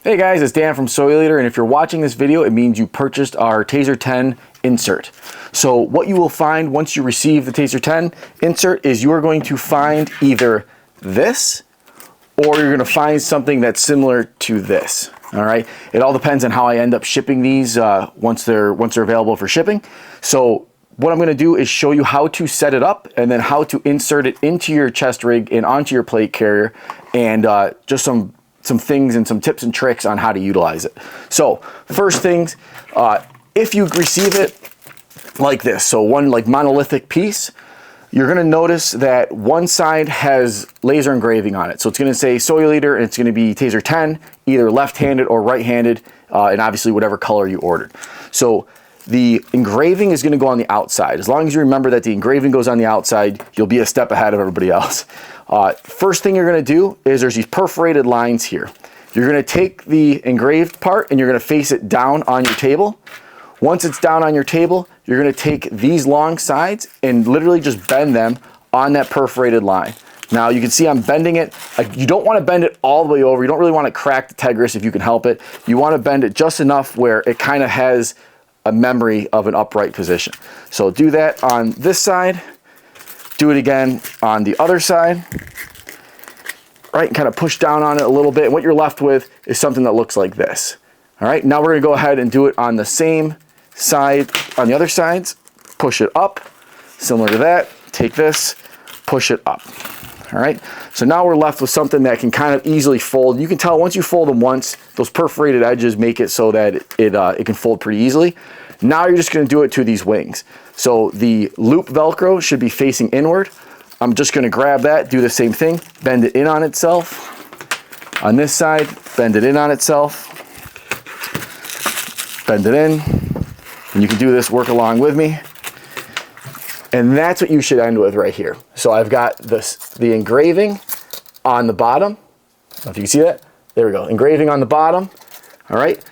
Hey guys, it's Dan from Soileater, and if you're watching this video, it means you purchased our Taser 10 Insert. So what you will find once you receive the Taser 10 Insert is you are going to find either this or you're going to find something that's similar to this. All right, it all depends on how I end up shipping these once they're available for shipping. So what I'm going to do is show you how to set it up and then how to insert it into your chest rig and onto your plate carrier, and just some things and some tips and tricks on how to utilize it. So first things, if you receive it like this, so one like monolithic piece, you're going to notice that one side has laser engraving on it. So it's going to say Soileater, and it's going to be Taser 10, either left-handed or right-handed, and obviously whatever color you ordered. So the engraving is going to go on the outside. As long as you remember that the engraving goes on the outside, you'll be a step ahead of everybody else. First thing you're going to do is there's these perforated lines here. You're going to take the engraved part and you're going to face it down on your table. Once it's down on your table, you're going to take these long sides and literally just bend them on that perforated line. Now you can see I'm bending it. You don't want to bend it all the way over. You don't really want to crack the Tegris if you can help it. You want to bend it just enough where it kind of has a memory of an upright position. So do that on this side. Do it again on the other side, right? And kind of push down on it a little bit. And what you're left with is something that looks like this. All right, now we're gonna go ahead and do it on the same side, on the other sides. Push it up, similar to that. Take this, push it up. All right, so now we're left with something that can kind of easily fold. You can tell once you fold them once, those perforated edges make it so that it can fold pretty easily. Now you're just gonna do it to these wings. So the loop Velcro should be facing inward. I'm just gonna grab that, do the same thing, bend it in on itself. On this side, bend it in on itself. Bend it in. And you can do this, work along with me. And that's what you should end with right here. So I've got the engraving on the bottom. I don't know if you can see that. There we go, engraving on the bottom. All right.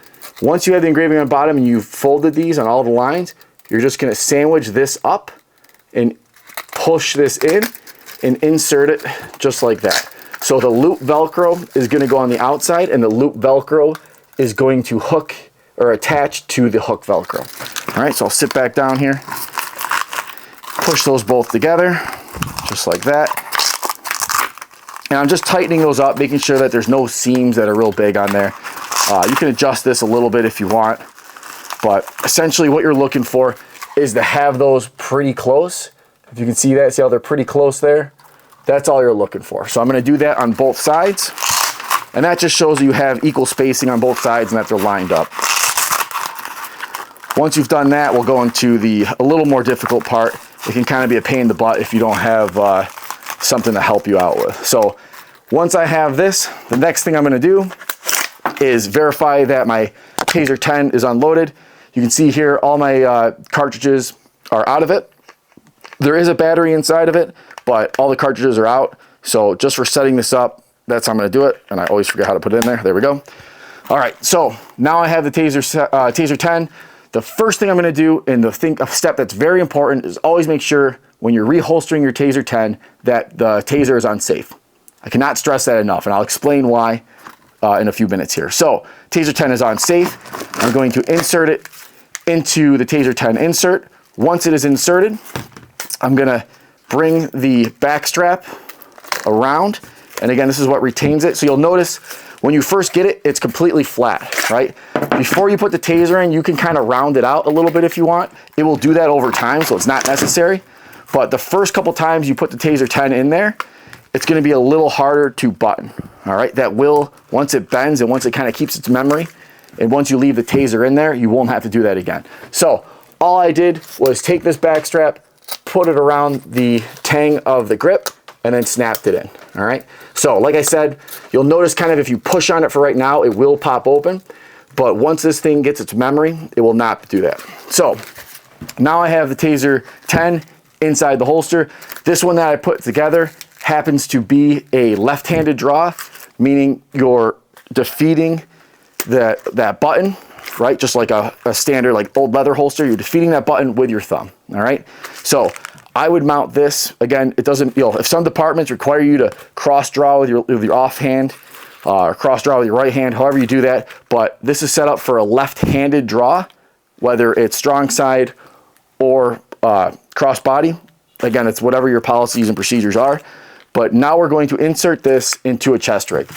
Once you have the engraving on the bottom and you've folded these on all the lines, you're just gonna sandwich this up and push this in and insert it just like that. So the loop Velcro is gonna go on the outside, and the loop Velcro is going to hook or attach to the hook Velcro. All right, so I'll sit back down here, push those both together, just like that. And I'm just tightening those up, making sure that there's no seams that are real big on there. You can adjust this a little bit if you want, but essentially what you're looking for is to have those pretty close. If you can see that, see how they're pretty close there? That's all you're looking for. So I'm gonna do that on both sides, and that just shows you have equal spacing on both sides and that they're lined up. Once you've done that, we'll go into a little more difficult part. It can kind of be a pain in the butt if you don't have something to help you out with. So once I have this, the next thing I'm gonna do is verify that my Taser 10 is unloaded. You can see here all my cartridges are out of it. There is a battery inside of it, but all the cartridges are out. So just for setting this up, that's how I'm gonna do it. And I always forget how to put it in there. There we go. All right, so now I have the Taser 10. The first thing I'm gonna do, and a step that's very important, is always make sure when you're reholstering your Taser 10 that the Taser is on safe. I cannot stress that enough, and I'll explain why in a few minutes here. So Taser 10 is on safe. I'm going to insert it into the Taser 10 Insert. Once it is inserted, I'm gonna bring the backstrap around. And again, this is what retains it. So you'll notice when you first get it, it's completely flat, right? Before you put the Taser in, you can kind of round it out a little bit if you want. It will do that over time, so it's not necessary. But the first couple times you put the Taser 10 in there, it's gonna be a little harder to button, all right? That will, once it bends and once it kind of keeps its memory, and once you leave the Taser in there, you won't have to do that again. So all I did was take this backstrap, put it around the tang of the grip, and then snapped it in, all right? So like I said, you'll notice kind of if you push on it for right now, it will pop open, but once this thing gets its memory, it will not do that. So now I have the Taser 10 inside the holster. This one that I put together happens to be a left-handed draw, meaning you're defeating that button, right? Just like a standard like old leather holster, you're defeating that button with your thumb, all right? So I would mount this, again, it doesn't, if some departments require you to cross draw with your offhand, cross draw with your right hand, however you do that. But this is set up for a left-handed draw, whether it's strong side or cross body. Again, it's whatever your policies and procedures are. But now we're going to insert this into a chest rig.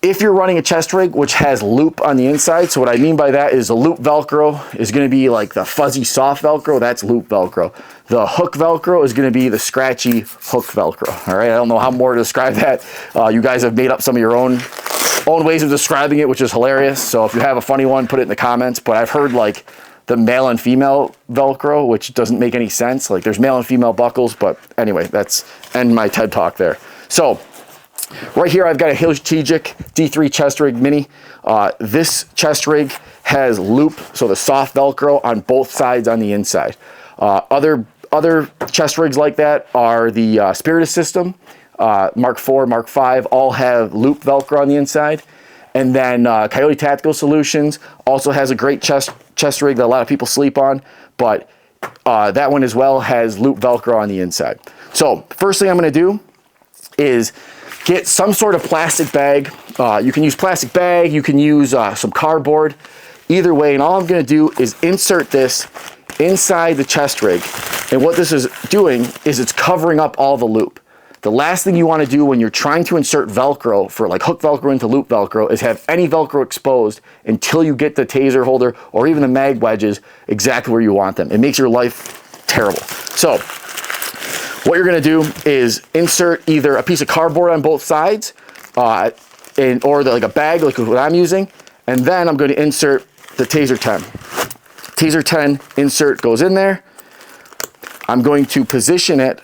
If you're running a chest rig which has loop on the inside, so what I mean by that is the loop Velcro is going to be like the fuzzy soft Velcro, that's loop Velcro. The hook Velcro is going to be the scratchy hook Velcro. All right, I don't know how more to describe that. You guys have made up some of your own ways of describing it, which is hilarious. So if you have a funny one, put it in the comments. But I've heard like the male and female Velcro, which doesn't make any sense. Like there's male and female buckles, but anyway, that's end my TED talk there. So right here, I've got a Strategic D3 chest rig mini. This chest rig has loop, so the soft Velcro on both sides on the inside. Other chest rigs like that are the Spiritus system, Mark IV, Mark V, all have loop Velcro on the inside. And then Coyote Tactical Solutions also has a great chest rig that a lot of people sleep on, but that one as well has loop Velcro on the inside. So first thing I'm going to do is get some sort of plastic bag. You can use plastic bag, you can use some cardboard, either way. And all I'm going to do is insert this inside the chest rig. And what this is doing is it's covering up all the loop. The last thing you want to do when you're trying to insert Velcro for like hook Velcro into loop Velcro is have any Velcro exposed until you get the taser holder or even the mag wedges exactly where you want them. It makes your life terrible. So what you're going to do is insert either a piece of cardboard on both sides or like a bag like what I'm using, and then I'm going to insert the Taser 10. Taser 10 insert goes in there. I'm going to position it.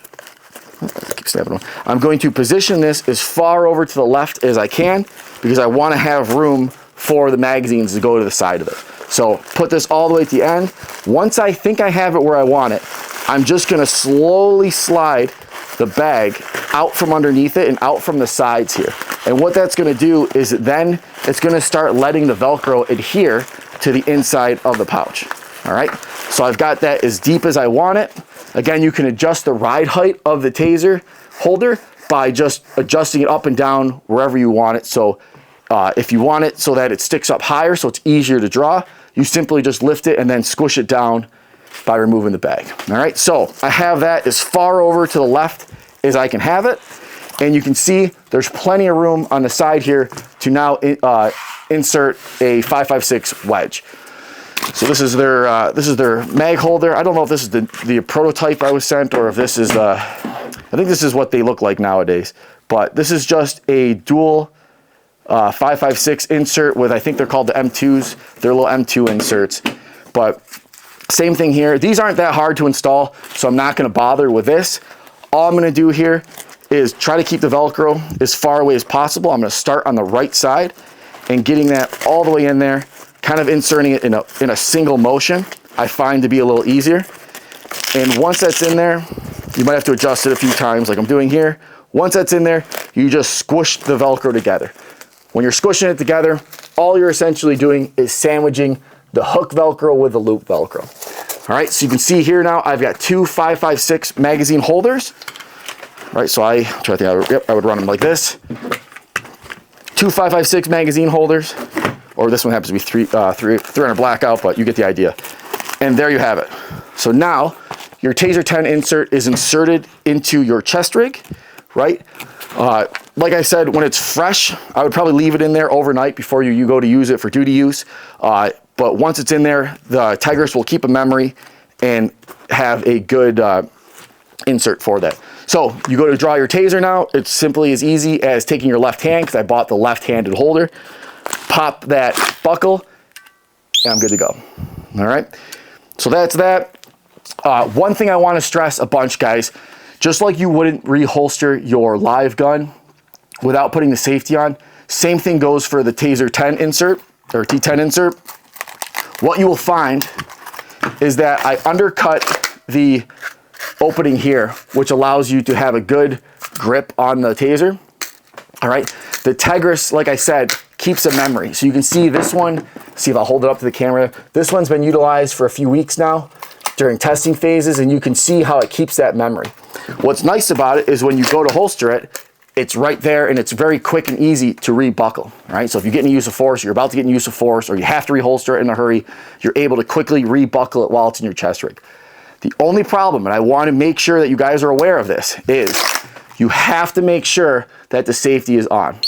I'm going to position this as far over to the left as I can because I want to have room for the magazines to go to the side of it. So put this all the way at the end. Once I think I have it where I want it, I'm just going to slowly slide the bag out from underneath it and out from the sides here. And what that's going to do is then it's going to start letting the Velcro adhere to the inside of the pouch. All right, so I've got that as deep as I want it. Again, you can adjust the ride height of the taser holder by just adjusting it up and down wherever you want it. So if you want it so that it sticks up higher so it's easier to draw, you simply just lift it and then squish it down by removing the bag. All right, so I have that as far over to the left as I can have it. And you can see there's plenty of room on the side here to now insert a 5.56 wedge. So this is their mag holder. I don't know if this is the prototype I was sent or if this is I think this is what they look like nowadays. But this is just a dual 5.56 insert with, I think they're called the M2s. They're little M2 inserts. But same thing here. These aren't that hard to install, so I'm not going to bother with this. All I'm going to do here is try to keep the Velcro as far away as possible. I'm going to start on the right side and getting that all the way in there, kind of inserting it in a single motion, I find to be a little easier. And once that's in there, you might have to adjust it a few times like I'm doing here. Once that's in there, you just squish the Velcro together. When you're squishing it together, all you're essentially doing is sandwiching the hook Velcro with the loop Velcro. All right, so you can see here now I've got two 5.56 magazine holders. All right, so I would run them like this. Two 5.56 magazine holders, or this one happens to be 300 blackout, but you get the idea. And there you have it. So now your Taser 10 insert is inserted into your chest rig, right? Like I said, when it's fresh, I would probably leave it in there overnight before you go to use it for duty use. But once it's in there, the Tegris will keep a memory and have a good insert for that. So you go to draw your taser now. It's simply as easy as taking your left hand, because I bought the left-handed holder, pop that buckle, and I'm good to go. All right, so that's that. One thing I want to stress a bunch, guys, just like you wouldn't reholster your live gun without putting the safety on, same thing goes for the Taser 10 insert, or T10 insert. What you will find is that I undercut the opening here, which allows you to have a good grip on the taser. All right, the Tegris, like I said, keeps a memory. So you can see this one, see if I'll hold it up to the camera. This one's been utilized for a few weeks now during testing phases, and you can see how it keeps that memory. What's nice about it is when you go to holster it, it's right there and it's very quick and easy to rebuckle, right? So if you get in use of force, you're about to get in use of force, or you have to reholster it in a hurry, you're able to quickly rebuckle it while it's in your chest rig. The only problem, and I want to make sure that you guys are aware of this, is you have to make sure that the safety is on,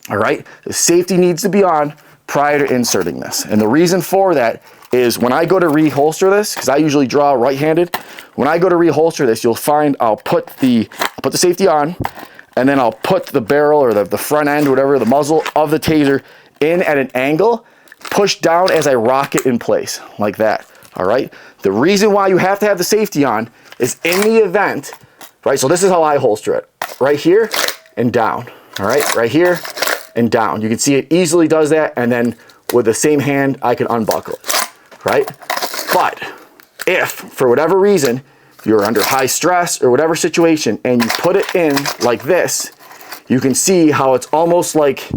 all right? The safety needs to be on prior to inserting this. And the reason for that is when I go to reholster this, because I usually draw right-handed, when I go to reholster this, you'll find I'll put the safety on, and then I'll put the barrel or the front end, whatever, the muzzle of the taser in at an angle, push down as I rock it in place, like that, all right? The reason why you have to have the safety on is in the event, right? So this is how I holster it, right here and down, all right? Right here and down. You can see it easily does that, and then with the same hand, I can unbuckle it, right? But if, for whatever reason, you're under high stress or whatever situation, and you put it in like this, you can see how it's almost like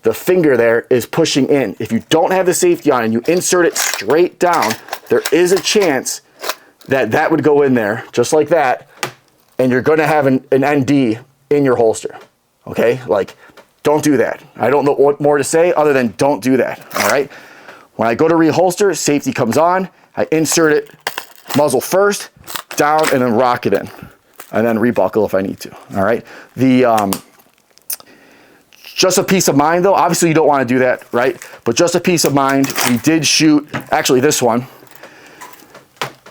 the finger there is pushing in. If you don't have the safety on and you insert it straight down, there is a chance that that would go in there just like that, and you're gonna have an ND in your holster, okay? Like, don't do that. I don't know what more to say other than don't do that, all right? When I go to reholster, safety comes on, I insert it muzzle first, down, and then rock it in, and then rebuckle if I need to, all right? Just a peace of mind though, obviously you don't want to do that, right? But just a peace of mind, we did shoot, actually this one,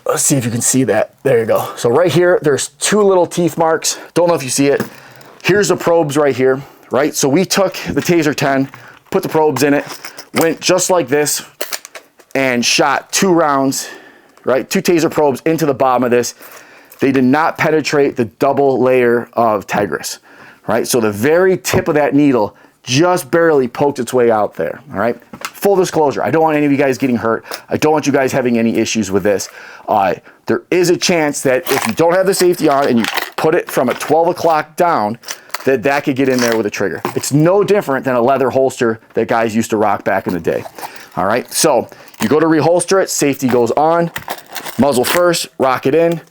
let's see if you can see that, there you go. So right here, there's two little teeth marks, don't know if you see it. Here's the probes right here, right? So we took the Taser 10, put the probes in it, went just like this, and shot 2 rounds, right? 2 taser probes into the bottom of this. They did not penetrate the double layer of Tegris, right? So the very tip of that needle just barely poked its way out there, all right? Full disclosure, I don't want any of you guys getting hurt. I don't want you guys having any issues with this. There is a chance that if you don't have the safety on and you put it from a 12 o'clock down, that could get in there with a trigger. It's no different than a leather holster that guys used to rock back in the day. All right, so you go to reholster it, safety goes on, muzzle first, rock it in,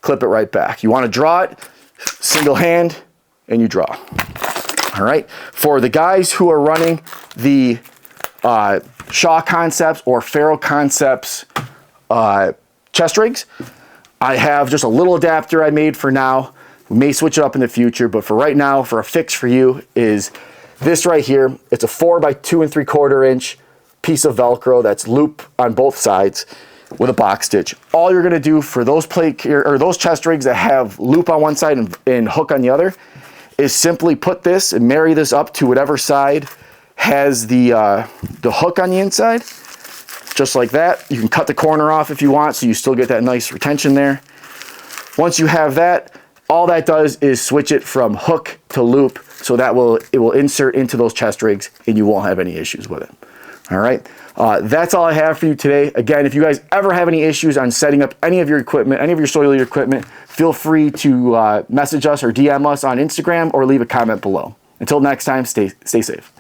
clip it right back. You want to draw it, single hand, and you draw. All right, for the guys who are running the Shaw Concepts or Faro Concepts chest rigs, I have just a little adapter I made for now. We may switch it up in the future, but for right now, for a fix for you is this right here. It's a 4 by 2 3/4 inch piece of Velcro that's loop on both sides with a box stitch. All you're gonna do for those those chest rigs that have loop on one side and hook on the other is simply put this and marry this up to whatever side has the hook on the inside, just like that. You can cut the corner off if you want, so you still get that nice retention there. Once you have that, all that does is switch it from hook to loop, so that it will insert into those chest rigs and you won't have any issues with it. All right, that's all I have for you today. Again, if you guys ever have any issues on setting up any of your equipment, any of your Soileater equipment, feel free to message us or DM us on Instagram or leave a comment below. Until next time, stay safe.